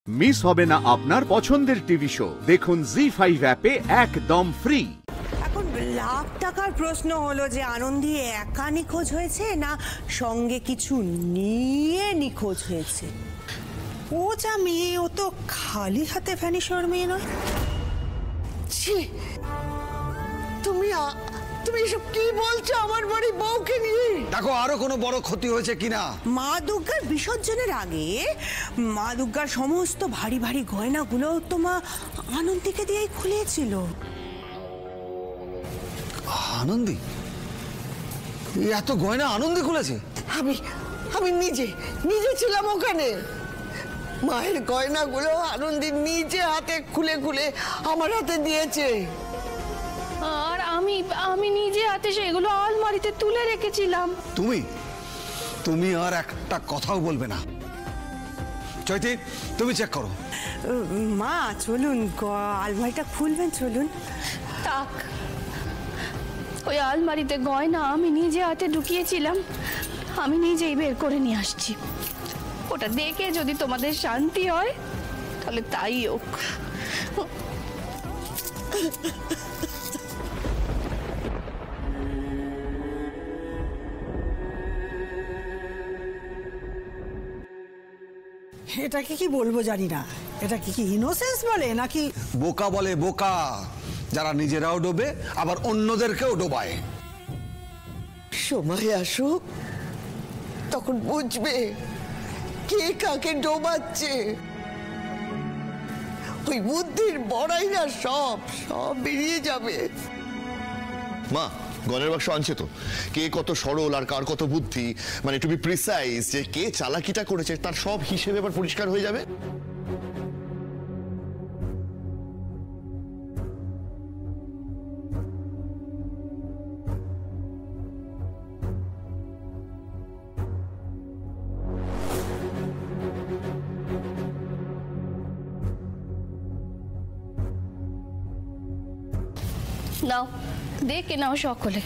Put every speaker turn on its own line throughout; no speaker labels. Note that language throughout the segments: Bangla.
মিস হবে না আপনার পছন্দের টিভি শো। দেখুন জি5 অ্যাপে একদম ফ্রি।
এখন লাখ টাকার প্রশ্ন হলো যে আনন্দী একা নিখোঁজ হয়েছে না সঙ্গে কিছু নিয়ে নিখোঁজ হয়েছে। ও যা মেয়ে, ও তো খালি হাতে ভ্যানিশ হওয়ার মেয়ে নয়।
ছি, তুমি এসব কি বলছো আমার বাড়ি বউকে নিয়ে?
দেখো আরো কোনো বড় ক্ষতি হয়েছে কিনা।
মা দুর্গার বিসর্জনের আগে মা দুর্গার সমস্ত ভারী ভারী গয়নাগুলো তো মা আনন্দীকে দিয়েই খুলিয়েছিল।
আনন্দী? এত গয়না আনন্দী খুলেছে?
আমি নিজে ছিলাম ওখানে। মায়ের গয়নাগুলো আনন্দী নিজে হাতে খুলে খুলে আমার হাতে দিয়েছে।
আর আমি নিজে হাতে সেগুলো আলমারিতে তুলে রেখেছিলাম।
তুমি আর একটা কথাও বলবে না। চৈতি, তুমি চেক করো।
মা চলুন, আলমারিটা খুলবেন, চলুন।
তাক, ওই আলমারিতে গয়না আমি নিজে হাতে ঢুকিয়েছিলাম, আমি নিজেই বের করে নিয়ে আসছি। ওটা দেখে যদি তোমাদের শান্তি হয় তাহলে তাই হোক।
এটাকে কি বলবো জানি না, এটা কি ইনোসেন্স বলে নাকি
বোকা বলে। বোকা যারা নিজেরাও ডোবে আবার অন্যদেরকেও ডোবায়।
সময় আসুক তখন বুঝবে কে কাকে ডোবাচ্ছে। ওই বুদ্ধির বড়াই না সব বেরিয়ে যাবে।
মা, গয়নার বাক্স আনছে তো? কে কত সরল আর কার কত বুদ্ধি, মানে টু বি প্রিসাইজ, যে কে চালাকিটা করেছে তার সব হিসেবে এবার পরিষ্কার হয়ে যাবে।
নাও, দেখে নাও সকলে,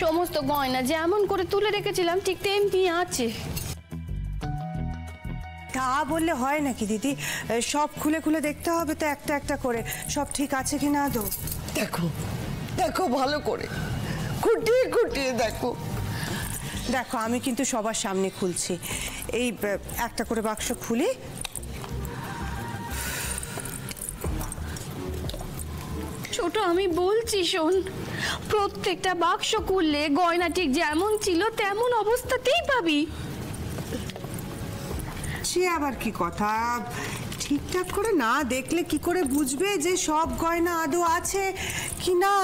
সমস্ত গয়না যেমন করে তুলে রেখেছিলাম ঠিক তেমনি আছে।
তা বললে হয় নাকি দিদি? সব খুলে খুলে দেখতে হবে তো, একটা একটা করে সব ঠিক আছে কিনা। আদৌ
দেখো ভালো করে, খুঁটিয়ে খুঁটিয়ে দেখো।
দেখো, আমি কিন্তু সবার সামনে খুলছি। এই একটা করে বাক্স খুলি।
ছোট, আমি বলছি শোন, প্রত্যেকটা বাক্স খুললে গয়না ঠিক যেমন ছিল তেমন অবস্থাতেই পাবি।
সে আবার কি কথা? ঠিকঠাক করে না দেখলে কি করে বুঝবে যে সব গয়না আদৌ আছে কি না?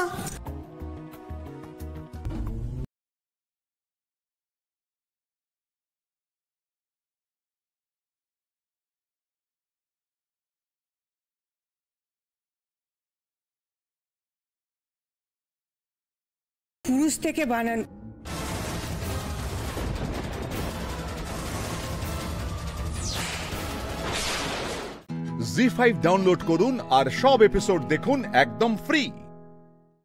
পুরুষ থেকে বানানো
জি5 ডাউনলোড করুন আর সব এপিসোড দেখুন একদম ফ্রি।